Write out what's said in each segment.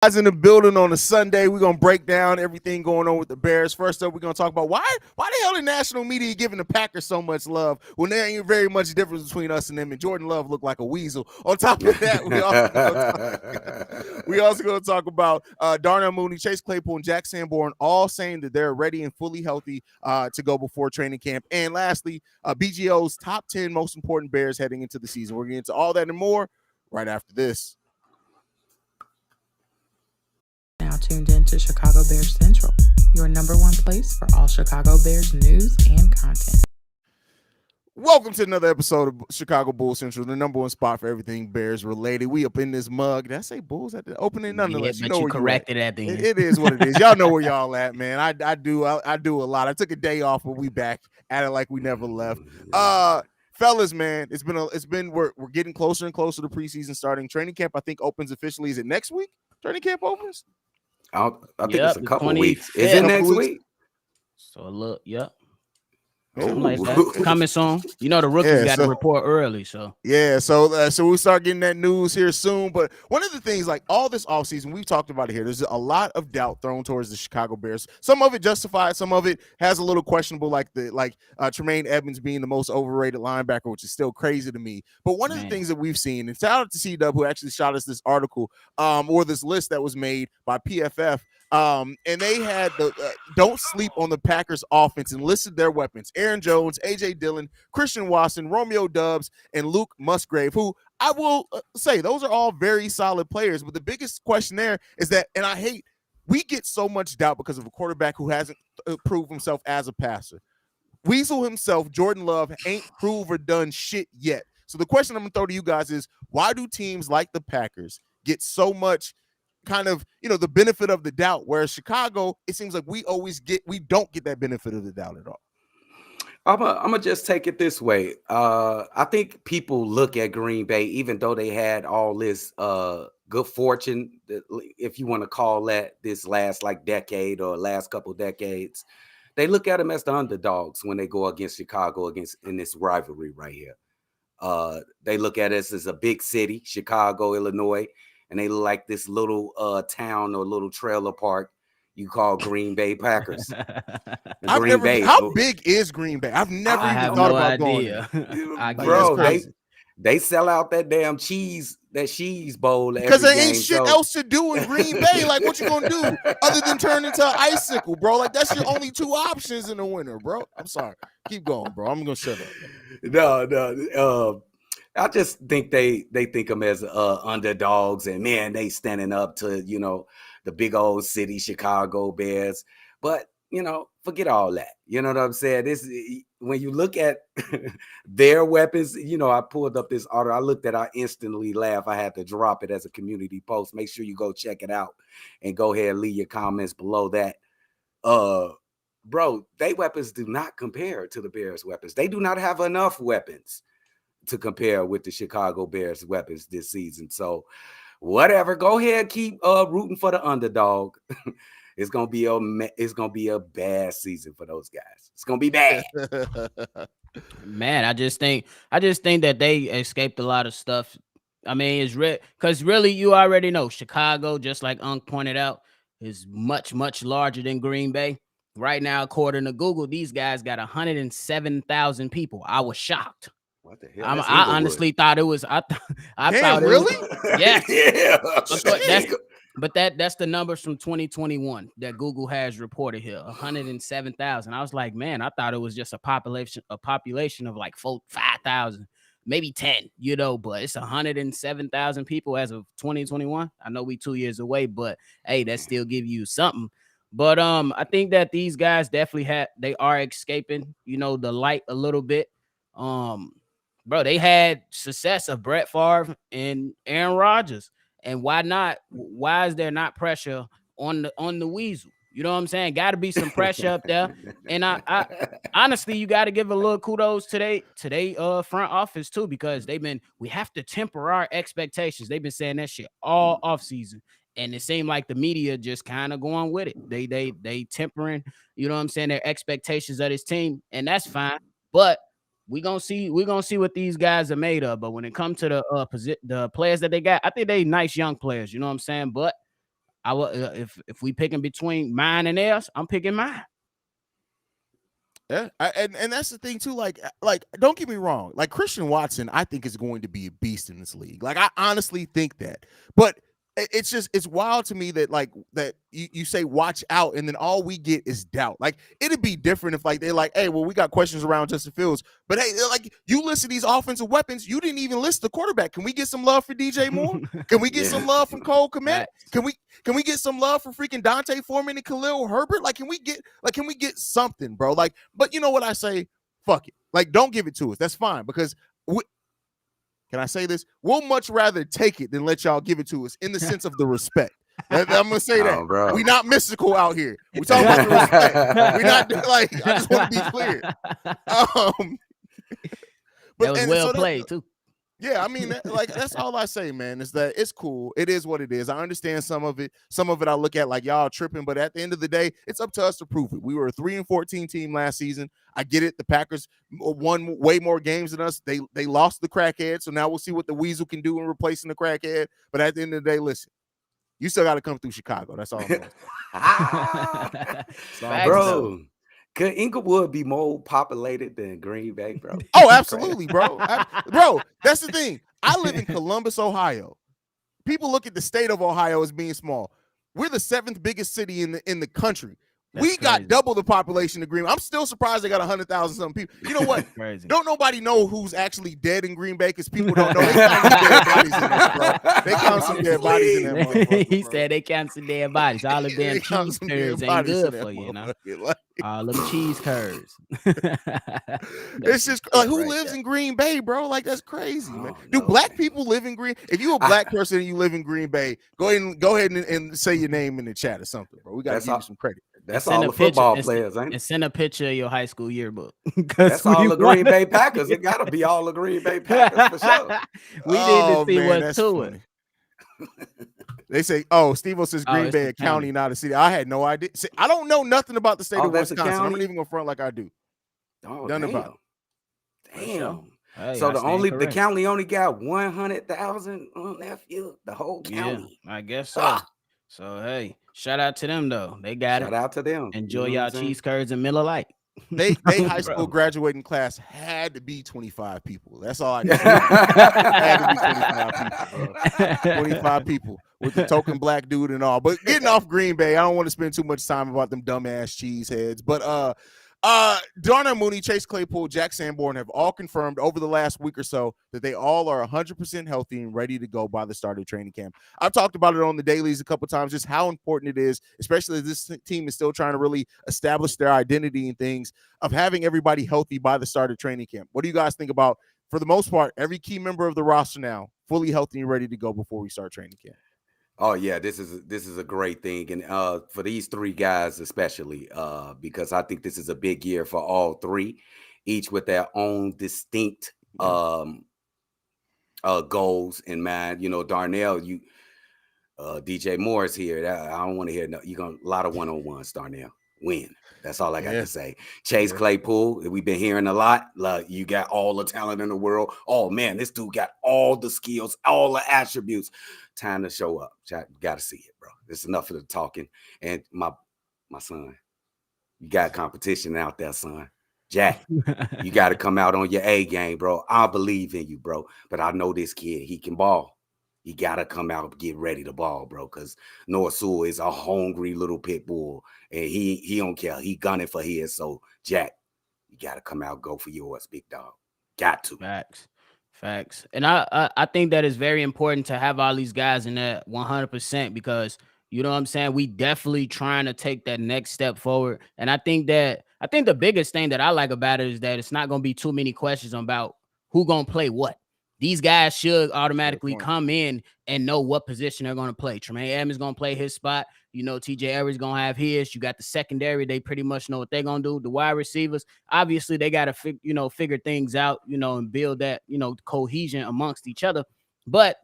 Guys in the building on a Sunday. We're gonna break down everything going on with the Bears. First up, we're gonna talk about why the hell the national media giving the Packers so much love when there ain't very much difference between us and them. And Jordan Love looked like a weasel. On top of that, we also gonna talk about Darnell Mooney, Chase Claypool, and Jack Sanborn all saying that they're ready and fully healthy to go before training camp. And lastly, BGO's top 10 most important Bears heading into the season. We're getting into all that and more right after this. Now tuned in to Chicago Bears Central, your number one place for all Chicago Bears news and content. Welcome to another episode of Chicago Bulls Central, the number one spot for everything Bears related. We up in this mug. Did I say Bulls at the opening? Nonetheless, yeah, you know you where corrected you at the end. It is what it is. Y'all know where y'all at, man. I do a lot. I took a day off, but we back at it like we never left. Fellas, man, we're getting closer and closer to preseason starting. Training camp, I think, opens officially. Is it next week? Training camp opens? I think it's a couple weeks. Is it next week? So look, yep. Something like that. Coming soon. You know the rookies got to report early, so so we'll start getting that news here soon. But one of the things, like all this offseason, we've talked about it here. There's a lot of doubt thrown towards the Chicago Bears. Some of it justified, some of it has a little questionable, like Tremaine Edmonds being the most overrated linebacker, which is still crazy to me. But one of the things that we've seen, and shout out to C-Dub who actually shot us this article, or this list that was made by PFF. And they had the don't sleep on the Packers offense and listed their weapons: Aaron Jones, AJ Dillon, Christian Watson, Romeo Doubs, and Luke Musgrave, who I will say those are all very solid players. But the biggest question there is that, and we get so much doubt because of a quarterback who hasn't proved himself as a passer. Weasel himself, Jordan Love, ain't proved or done shit yet. So the question I'm gonna throw to you guys is, why do teams like the Packers get so much kind of, the benefit of the doubt, whereas Chicago, it seems like we don't get that benefit of the doubt at all? I'm gonna just take it this way. I think people look at Green Bay, even though they had all this good fortune, if you want to call that, this last decade or last couple decades, they look at them as the underdogs when they go against Chicago in this rivalry right here. They look at us as a big city, Chicago, Illinois, and they look like this little town or little trailer park you call Green Bay Packers. How big is Green Bay? I've never even thought about going. Bro, they sell out that damn cheese bowl because there ain't shit else to do in Green Bay. Like, what you gonna do other than turn into an icicle, bro? Like, that's your only two options in the winter, bro. I'm sorry. Keep going, bro. I'm gonna shut up. No. I just think they think them as underdogs, and man, they standing up to the big old city Chicago Bears. But forget all that. You know what I'm saying? This, when you look at their weapons, I pulled up this article. I looked at. I instantly laughed. I had to drop it as a community post. Make sure you go check it out and go ahead and leave your comments below that. Bro, they weapons do not compare to the Bears' weapons. They do not have enough weapons to compare with the Chicago Bears weapons this season. So whatever, go ahead, keep rooting for the underdog. It's gonna be a bad season for those guys. It's gonna be bad. Man, I just think that they escaped a lot of stuff. I mean, it's because really you already know Chicago, just like Unc pointed out, is much, much larger than Green Bay. Right now, according to Google, these guys got 107,000 people. I was shocked. What the hell? I honestly thought it was. I Damn, thought it really? Was, yes. Yeah. But that's the numbers from 2021 that Google has reported here. 107,000. I was like, man, I thought it was just a population of like 5,000, maybe 10. But it's 107,000 people as of 2021. I know we 2 years away, but hey, that still give you something. But I think that these guys definitely they are escaping, the light a little bit. Bro, they had success of Brett Favre and Aaron Rodgers. And why not? Why is there not pressure on the Weasel? You know what I'm saying? Got to be some pressure up there. And I honestly, you got to give a little kudos to they front office too, because we have to temper our expectations. They've been saying that shit all offseason. And it seemed like the media just kind of going with it. They tempering, you know what I'm saying, their expectations of this team, and that's fine. But we're gonna see what these guys are made of. But when it comes to the players that they got, I think they nice young players, you know what I'm saying? But I will if we picking between mine and theirs, I'm picking mine. Yeah, and that's the thing too. Like, don't get me wrong. Like Christian Watson, I think is going to be a beast in this league. Like, I honestly think that. But it's wild to me that that you say watch out, and then all we get is doubt. Like, it'd be different if they're like, hey, well, we got questions around Justin Fields, but hey, like you list these offensive weapons, you didn't even list the quarterback. Can we get some love for DJ Moore? Can we get some love from Cole Kmet? Can we get some love for freaking Dante Foreman and Khalil Herbert? Can we get something, bro? Like, but you know what I say? Fuck it. Like, don't give it to us. That's fine, because can I say this? We'll much rather take it than let y'all give it to us, in the sense of the respect. I'm gonna say that. Bro. We not mystical out here. We talking about the respect. We not like. I just want to be clear. That was well played too. Yeah, I mean, that's all I say, man, is that it's cool. It is what it is. I understand some of it. Some of it I look at like y'all tripping, but at the end of the day, it's up to us to prove it. We were a 3-14 team last season. I get it. The Packers won way more games than us. They lost the crackhead, so now we'll see what the Weasel can do in replacing the crackhead. But at the end of the day, listen, you still got to come through Chicago. That's all I'm saying. Bro. Could Inglewood be more populated than Green Bay, bro? Oh, absolutely, bro. Bro, that's the thing. I live in Columbus, Ohio. People look at the state of Ohio as being small. We're the 7th biggest city in the country. We got double the population of Green Bay. I'm still surprised they got 100,000 something people. You know what? Don't nobody know who's actually dead in Green Bay, because people don't know. They count some dead bodies in there, bro. They count some dead bodies in there, motherfucker. He said they count some dead bodies. All the damn cheese curds ain't good for you, know? All them cheese curds. It's just like, who lives in Green Bay, bro? Like, that's crazy, man. Do black people live in Green? If you're a black person and you live in Green Bay, go ahead and say your name in the chat or something, bro. We got to give you some credit. That's all the football players, ain't it? And send a picture of your high school yearbook. That's all the Green Bay Packers. It got to be all the Green Bay Packers for sure. We need to see what's to it. They say, Steve-O says Green Bay a county, not a city. I had no idea. See, I don't know nothing about the state of Wisconsin. I'm not even going to front like I do. None about it. Damn. Hey, so the county only got 100,000 on that field. The whole county. Yeah, I guess so. So hey, shout out to them though. They got it. Shout out to them. Enjoy y'all cheese curds and Miller Lite. They high school graduating class had to be 25 people. That's all I know. Had to be 25 people, bro. 25 people with the token black dude and all. But getting off Green Bay, I don't want to spend too much time about them dumbass cheese heads. But Darnell Mooney, Chase Claypool, Jack Sanborn have all confirmed over the last week or so that they all are 100% healthy and ready to go by the start of training camp. I've talked about it on the dailies a couple times, just how important it is, especially as this team is still trying to really establish their identity and things, of having everybody healthy by the start of training camp. What do you guys think about, for the most part, every key member of the roster now fully healthy and ready to go before we start training camp? Oh yeah, this is a great thing, and for these three guys especially, because I think this is a big year for all three, each with their own distinct goals in mind. You know, Darnell, DJ Moore's here. I don't want to hear you're gonna a lot of one-on-ones. Darnell, win. That's all I got to say. Chase Claypool, we've been hearing a lot. You got all the talent in the world. Oh man, this dude got all the skills, all the attributes. Time to show up. Got to see it, bro. It's enough of the talking. And my son, you got competition out there, son. Jack, you got to come out on your A game, bro. I believe in you, bro. But I know this kid, he can ball. You got to come out and get ready to ball, bro, because Noah Sewell is a hungry little pit bull, and he don't care. He gunning for his. So, Jack, you got to come out, go for yours, big dog. Got to. Facts. And I think that is very important to have all these guys in that 100%, because, you know what I'm saying, we definitely trying to take that next step forward. And I think the biggest thing that I like about it is that it's not going to be too many questions about who going to play what. These guys should automatically come in and know what position they're going to play. Tremaine Edmonds going to play his spot. You know, TJ Everett's going to have his. You got the secondary. They pretty much know what they're going to do. The wide receivers, obviously, they got to, figure things out, and build that, cohesion amongst each other. But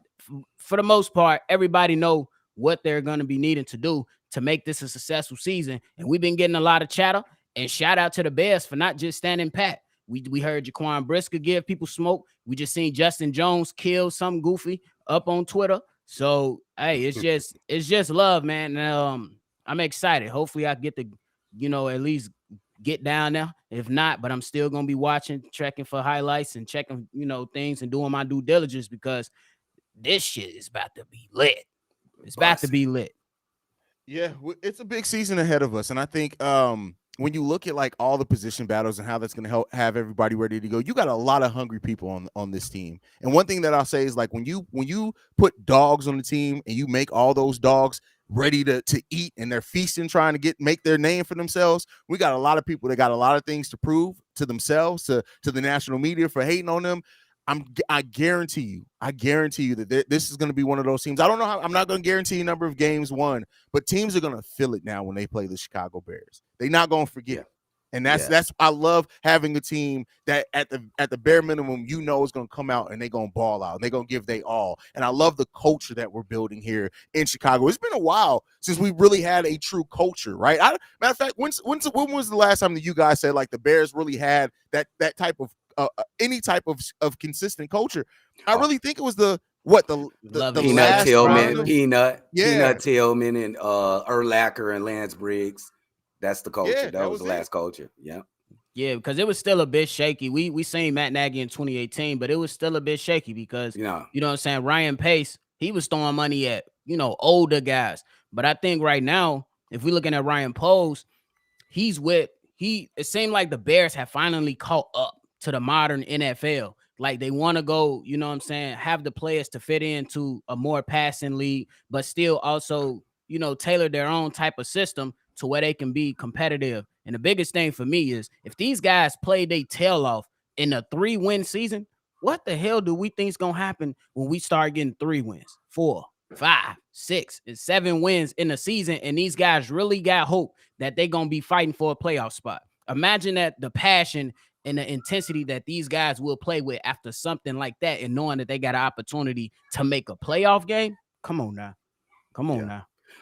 for the most part, everybody know what they're going to be needing to do to make this a successful season. And we've been getting a lot of chatter. And shout out to the Bears for not just standing pat. We heard Jaquan Brisker give people smoke. We just seen Justin Jones kill some goofy up on Twitter. So hey, it's just love, man. And, I'm excited. Hopefully, I get to, at least get down there. If not, but I'm still gonna be watching, checking for highlights and checking, things and doing my due diligence because this shit is about to be lit. It's about to Bust. be lit. Yeah, it's a big season ahead of us, and I think when you look at like all the position battles and how that's going to help have everybody ready to go, you got a lot of hungry people on this team. And one thing that I'll say is like when you put dogs on the team and you make all those dogs ready to eat and they're feasting, trying to make their name for themselves, we got a lot of people that got a lot of things to prove to themselves, to the national media for hating on them. I guarantee you that this is going to be one of those teams. I don't know how. I'm not going to guarantee a number of games won, but teams are going to feel it now when they play the Chicago Bears. They're not going to forget. Yeah. And that's I love having a team that at the bare minimum is going to come out and they're going to ball out. They're going to give they all. And I love the culture that we're building here in Chicago. It's been a while since we really had a true culture, right? Matter of fact, when was the last time that you guys said like the Bears really had that type of any type of consistent culture? I really think it was the Peanut last Tillman, Peanut Yeah. Tillman, and Urlacher and Lance Briggs. That's the culture. Yeah, that was the last culture. Yeah. Yeah, because it was still a bit shaky. We seen Matt Nagy in 2018, but it was still a bit shaky because you know what I'm saying, Ryan Pace, he was throwing money at, older guys. But I think right now, if we're looking at Ryan Poles, it seemed like the Bears have finally caught up to the modern NFL. Like they want to go, you know what I'm saying, have the players to fit into a more passing league, but still also, tailor their own type of system to where they can be competitive. And the biggest thing for me is if these guys play their tail off in a 3-win season, what the hell do we think is going to happen when we start getting 3 wins, 4, 5, 6, and 7 wins in a season? And these guys really got hope that they're going to be fighting for a playoff spot. Imagine that the passion and the intensity that these guys will play with after something like that and knowing that they got an opportunity to make a playoff game. Come on now.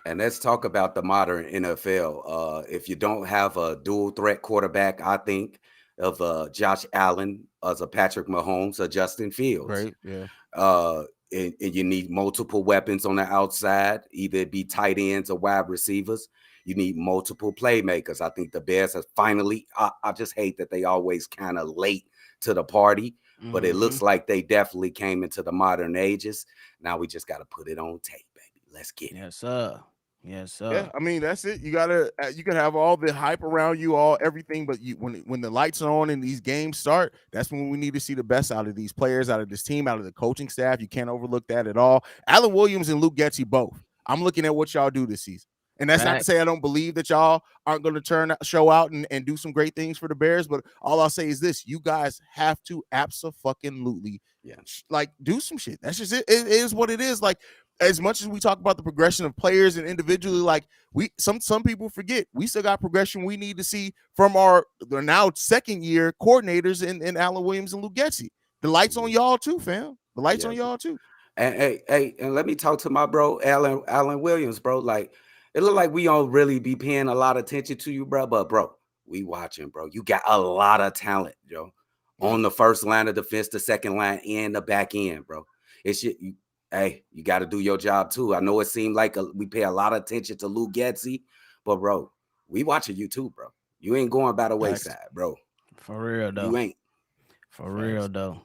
And let's talk about the modern NFL. If you don't have a dual threat quarterback, I think of Josh Allen as a Patrick Mahomes or Justin Fields. Right. Yeah. And you need multiple weapons on the outside, either it be tight ends or wide receivers. You need multiple playmakers. I think the Bears have finally, I just hate that they always kind of late to the party, but it looks like they definitely came into the modern ages. Now we just got to put it on tape, baby. Let's get it. Yes, sir. Yes, sir. Yeah, I mean that's it. You can have all the hype around you, all everything, but when the lights are on and these games start, that's when we need to see the best out of these players, out of this team, out of the coaching staff. You can't overlook that at all. Allen Williams and Luke Getsy both. I'm looking at what y'all do this season. And that's not to say I don't believe that y'all aren't going to show out and do some great things for the Bears, but all I'll say is this: you guys have to absolutely like do some shit. That's just it. It is what it is. Like as much as we talk about the progression of players and individually, like some people forget we still got progression we need to see from they're now second year coordinators in Allen Williams and Luke Getsy. The lights on y'all too, fam. The lights on y'all too. And hey, and let me talk to my bro Allen Williams, bro. Like it look like we don't really be paying a lot of attention to you, bro. But bro, we watching, bro. You got a lot of talent, Joe. On the first line of defense, the second line, and the back end, bro. It's you got to do your job too. I know it seemed like we pay a lot of attention to Luke Getsy, but bro, we watching you too, bro. You ain't going by the wayside, bro. For real though. You ain't. For real though.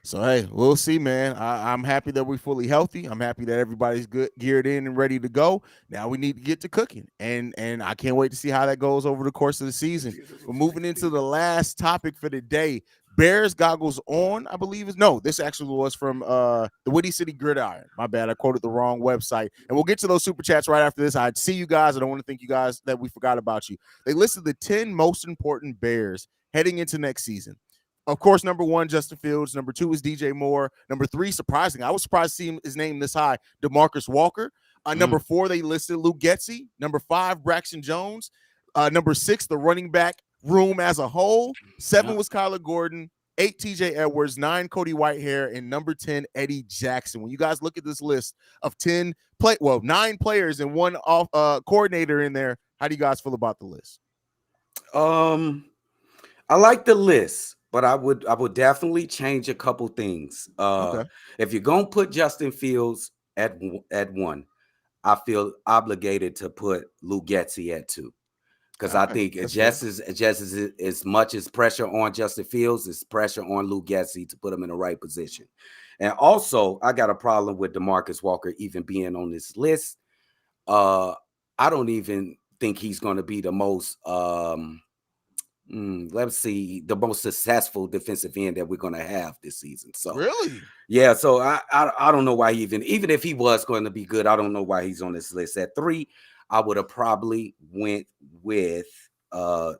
So hey, we'll see, man. I'm happy that we're fully healthy. I'm happy that everybody's good, geared in, and ready to go. Now we need to get to cooking, and I can't wait to see how that goes over the course of the season. We're moving into the last topic for the day. Bears goggles on, I believe is no. This actually was from the Woody City Gridiron. My bad, I quoted the wrong website. And we'll get to those super chats right after this. I see you guys. I don't want to think you guys that we forgot about you. They listed the 10 most important Bears heading into next season. Of course, number 1, Justin Fields. Number 2 is DJ Moore. Number 3, surprising, I was surprised to see his name this high, DeMarcus Walker. Number 4, they listed Luke Getsy. Number 5, Braxton Jones. Number 6, the running back room as a whole. 7 was Kyler Gordon. 8, TJ Edwards. 9, Cody Whitehair. And number 10, Eddie Jackson. When you guys look at this list of 9 players and 1 coordinator in there, how do you guys feel about the list? I like the list, but I would definitely change a couple things. Okay. If you're gonna put Justin Fields at 1. I feel obligated to put Lugetzey at 2. Because I think just as much as pressure on Justin Fields, is pressure on Lugetzey to put him in the right position. And also, I got a problem with DeMarcus Walker even being on this list. I don't even think he's going to be the most, let's see, the most successful defensive end that we're going to have this season. So really, yeah. So I don't know why even if he was going to be good, I don't know why he's on this list. At 3, I would have probably went with DJ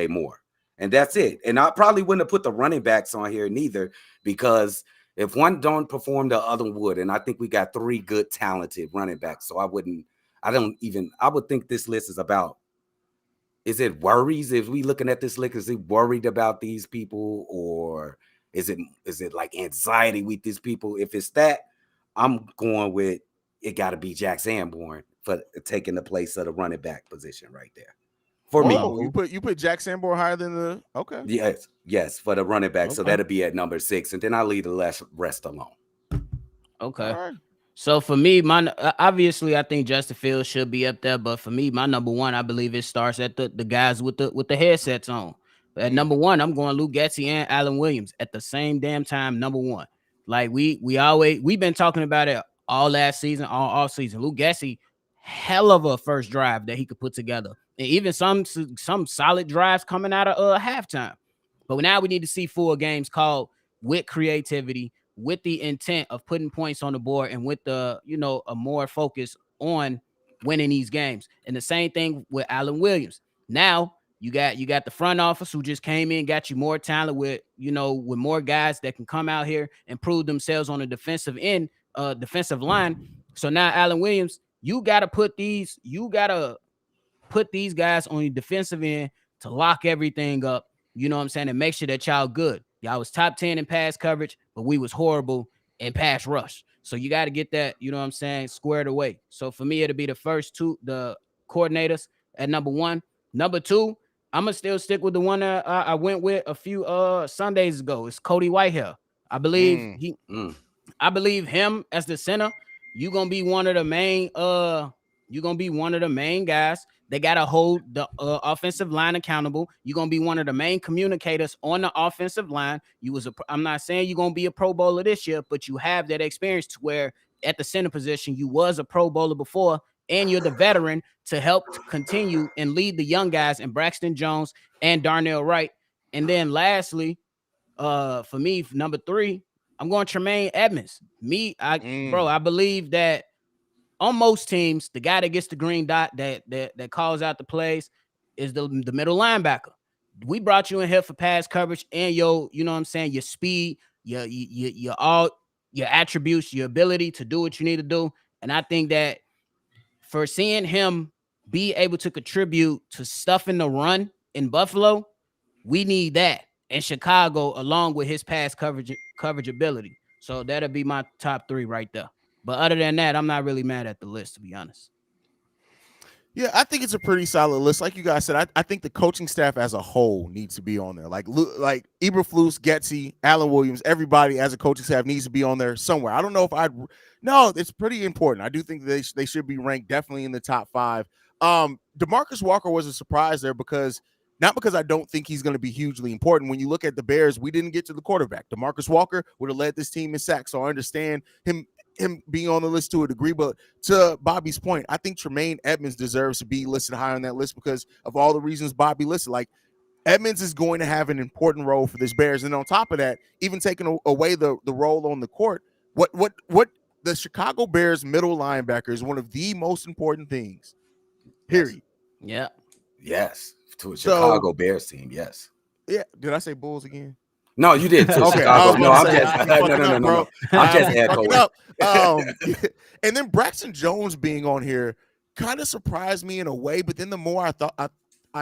Moore, and that's it. And I probably wouldn't have put the running backs on here neither, because if one don't perform, the other would. And I think we got 3 good, talented running backs. So I would think this list is about, is it worries? If we looking at this list, is he worried about these people, or is it like anxiety with these people? If it's that, I'm going with, it got to be Jack Sanborn for taking the place of the running back position right there. For me, you put Jack Sanborn higher than the yes, for the running back. Okay. So that'll be at number 6, and then I'll leave the rest alone. Okay. Right. So for me, obviously I think Justin Fields should be up there, but for me, my number 1, I believe it starts at the guys with the headsets on. At number 1, I'm going Lugetzey and Allen Williams at the same damn time. Number 1, like we've been talking about it all last season, all off season. Lugetzey, hell of a first drive that he could put together, and even some solid drives coming out of halftime. But now we need to see full games called with creativity, with the intent of putting points on the board, and with the a more focus on winning these games. And the same thing with Allen Williams. Now you got the front office who just came in, got you more talent with more guys that can come out here and prove themselves on the defensive end, defensive line. So now Allen Williams, you gotta put these guys on your defensive end to lock everything up. You know what I'm saying? And make sure that y'all good. Y'all was top 10 in pass coverage, but we was horrible in pass rush. So you got to get that, squared away. So for me, it'll be the first 2, the coordinators at number 1. Number 2, I'm going to still stick with the one that I went with a few Sundays ago. It's Cody Whitehair. I believe I believe him as the center. You're going to be one of the main guys. They got to hold the offensive line accountable. You're going to be one of the main communicators on the offensive line. I'm not saying you're going to be a Pro Bowler this year, but you have that experience to where at the center position, you was a Pro Bowler before, and you're the veteran to help continue and lead the young guys in Braxton Jones and Darnell Wright. And then lastly, for me, number 3, I'm going Tremaine Edmonds. I believe that on most teams, the guy that gets the green dot that calls out the plays is the middle linebacker. We brought you in here for pass coverage and your speed, your attributes, your ability to do what you need to do. And I think that for seeing him be able to contribute to stuffing the run in Buffalo, we need that in Chicago along with his pass coverage ability. So that'll be my top 3 right there. But other than that, I'm not really mad at the list, to be honest. Yeah, I think it's a pretty solid list. Like you guys said, I think the coaching staff as a whole needs to be on there. Like Eberflus, Getsy, Allen Williams, everybody as a coaching staff needs to be on there somewhere. I don't know if no, it's pretty important. I do think they should be ranked definitely in the top 5. DeMarcus Walker was a surprise there not because I don't think he's going to be hugely important. When you look at the Bears, we didn't get to the quarterback. DeMarcus Walker would have led this team in sacks, so I understand him being on the list to a degree. But to Bobby's point, I think Tremaine Edmonds deserves to be listed high on that list because of all the reasons Bobby listed. Like, Edmonds is going to have an important role for this Bears. And on top of that, even taking away the role on the court, what the Chicago Bears middle linebacker is one of the most important things, period. Yeah. Yes. To a Chicago Bears team, yes. Yeah. Did I say Bulls again? No, you did. To Okay. Chicago. No, I'm just no. I'm just echoing. And then Braxton Jones being on here kind of surprised me in a way, but then the more I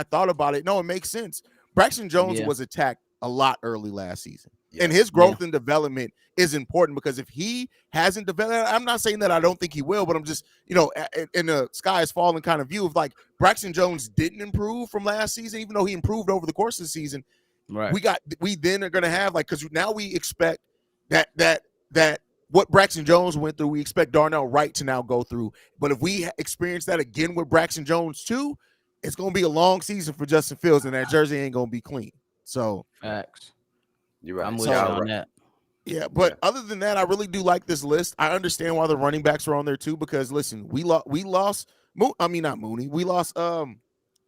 thought about it, no, it makes sense. Braxton Jones was attacked a lot early last season. Yeah. And his growth and development is important because if he hasn't developed, I'm not saying that I don't think he will, but I'm just, in the sky is falling kind of view of like Braxton Jones didn't improve from last season, even though he improved over the course of the season. Right. We then are going to have because now we expect that what Braxton Jones went through, we expect Darnell Wright to now go through. But if we experience that again with Braxton Jones too, it's going to be a long season for Justin Fields, and that jersey ain't going to be clean. So facts. You're right. I'm with you on that. Yeah, but other than that, I really do like this list. I understand why the running backs are on there too, because listen, we lost. I mean, not Mooney. We lost.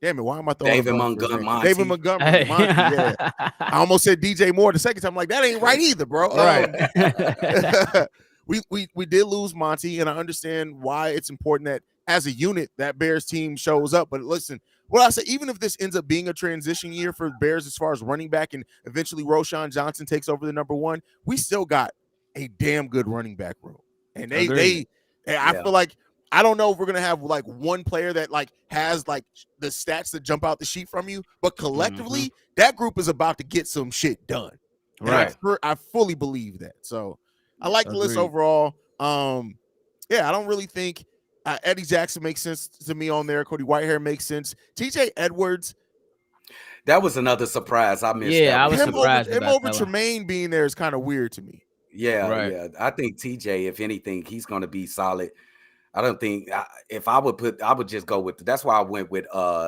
Damn it, why am I throwing David Montgomery? David Montgomery. Monty, yeah. I almost said DJ Moore the second time. I'm like, that ain't right either, bro. Right. We did lose Monty, and I understand why it's important that as a unit that Bears team shows up. But listen, what I say, even if this ends up being a transition year for Bears as far as running back, and eventually Roschon Johnson takes over the number one, we still got a damn good running back room. And I feel like, I don't know if we're gonna have like one player that like has like the stats that jump out the sheet from you, but collectively that group is about to get some shit done. Right. I fully believe that. So I like the list overall. Yeah, I don't really think Eddie Jackson makes sense to me on there. Cody Whitehair makes sense. TJ Edwards. That was another surprise. I missed. Yeah, I was surprised. Him over Tremaine being there is kind of weird to me. Yeah. I think TJ, if anything, he's going to be solid. I don't think if I would just go with. That's why I went with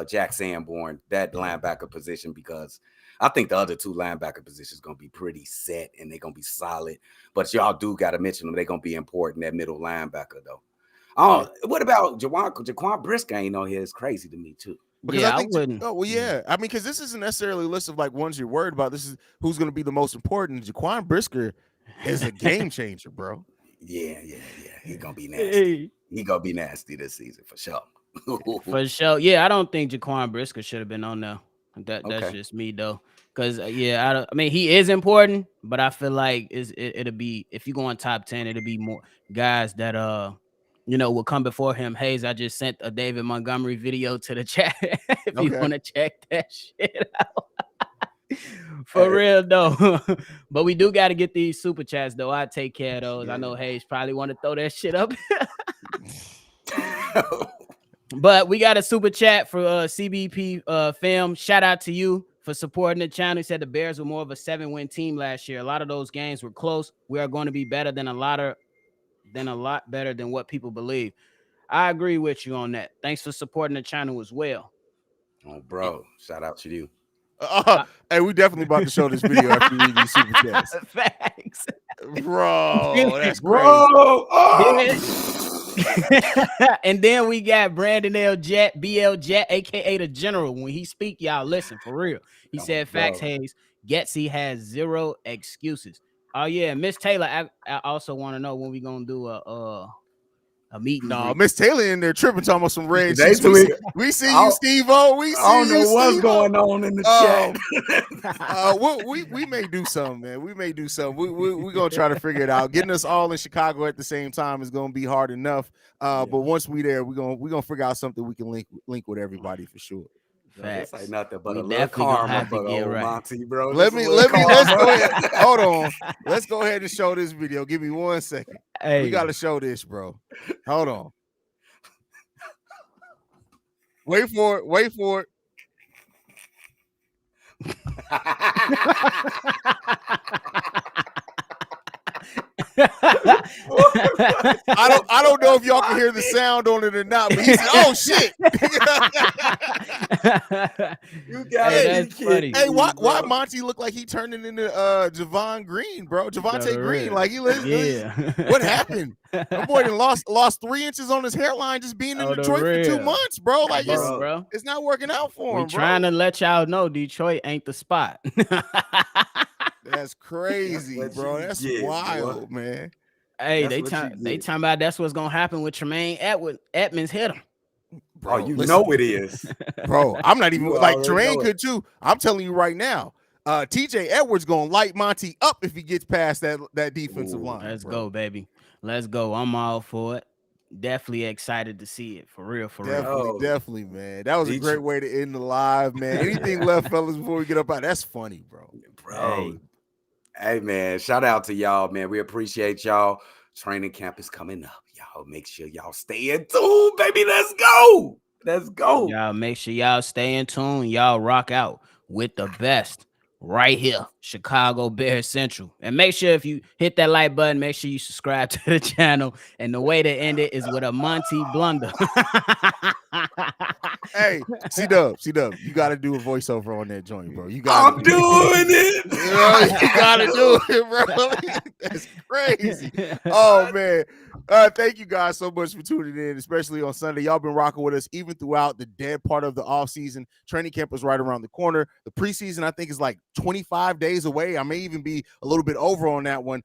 Jack Sanborn, that linebacker position, because I think the other two linebacker positions going to be pretty set and they're going to be solid. But y'all do got to mention them. They're going to be important, that middle linebacker, though. What about Jaquan Brisker ain't on here? It's crazy to me, too. Because I think, wouldn't. Oh, well, yeah. I mean, because this isn't necessarily a list of like ones you're worried about. This is who's going to be the most important. Jaquan Brisker is a game changer, bro. Yeah. He's going to be nasty. He's going to be nasty this season for sure. For sure. Yeah, I don't think Jaquan Brisker should have been on there. That's just me, though. Because, I mean, he is important, but I feel like it'll be, if you go on top 10, it'll be more guys that, will come before him. Haize, I just sent a David Montgomery video to the chat if you want to check that shit out. For real, though. But we do got to get these super chats, though. I take care of those. I know Haize probably want to throw that shit up. But we got a super chat for CBP Film. Shout out to you for supporting the channel. He said the Bears were more of a 7-win team last year. A lot of those games were close. We are going to be better than a lot better than what people believe. I agree with you on that. Thanks for supporting the channel as well. Oh, bro. Shout out to you. Hey, we definitely about to show this video after we read these super chats. Facts. Bro, that's bro. And then we got Brandon L. Jet, BL Jet, aka the General. When he speak, y'all listen for real. He said, "Facts, Haize. Getsy has zero excuses." Oh yeah, Miss Taylor. I also want to know when we gonna do a meeting. No, Miss Taylor in there tripping, talking about some red. We see you, Steve-O. We see you. I don't know what's going on in the chat. We may do something, man. We may do something. We're gonna try to figure it out. Getting us all in Chicago at the same time is gonna be hard enough. But once we there, we're gonna figure out something we can link with everybody for sure. It's like nothing but a little karma for old Monty, bro. Let's go ahead. Hold on. Let's go ahead and show this video. Give me 1 second. Hey. We gotta show this, bro. Hold on. Wait for it. I don't know if y'all can hear the sound on it or not, but he said, "Oh shit!" You got it. That's funny. Hey, why Monty look like he turning into Javon Green, bro? Javonte Green, like he what happened? My boy done lost 3 inches on his hairline just being in Detroit for 2 months, bro. Like it's not working out for him. We're trying to let y'all know Detroit ain't the spot. That's crazy, bro. That's wild, man. Hey, they talking about that's what's gonna happen with Tremaine Edmonds hit him. Bro, know it is. Bro, I'm not even like Tremaine could too. I'm telling you right now. TJ Edwards gonna light Monty up if he gets past that defensive line. Let's go, baby. Let's go. I'm all for it. Definitely excited to see it. For real. Definitely, man. That was a great way to end the live, man. Anything left, fellas, before we get up out? That's funny, bro. Hey, man. Shout out to y'all, man. We appreciate y'all. Training camp is coming up. Y'all make sure y'all stay in tune, baby. Let's go. Y'all make sure y'all stay in tune. Y'all rock out with the best right here, Chicago Bears Central. And make sure if you hit that like button, make sure you subscribe to the channel. And the way to end it is with a Monty blunder. Hey, C-Dub, you got to do a voiceover on that joint, bro. You got I'm doing it. You got to do it, bro. That's crazy. Oh, man. Thank you guys so much for tuning in, especially on Sunday. Y'all been rocking with us even throughout the dead part of the offseason. Training camp is right around the corner. The preseason, I think, is like 25 days away. I may even be a little bit over on that one.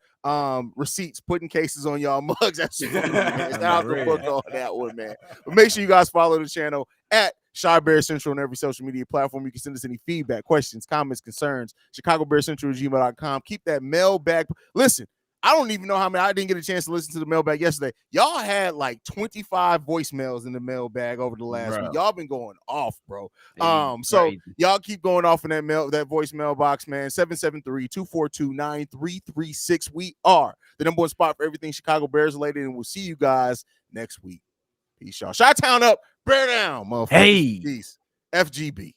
Receipts, putting cases on y'all mugs. That's funny, man. Shout out the book on that one, man. But make sure you guys follow the channel at Chi Bear Central on every social media platform. You can send us any feedback, questions, comments, concerns. ChicagoBearCentral@gmail.com. Keep that mailbag. Listen, I don't even know how many. I didn't get a chance to listen to the mailbag yesterday. Y'all had like 25 voicemails in the mailbag over the last week. Y'all been going off, bro. So y'all keep going off in that voicemail box, man. 773-242-9336. We are the number one spot for everything Chicago Bears related, and we'll see you guys next week. Peace, y'all. Chi-Town up, bear down, motherfuckers. Hey. Peace. FGB.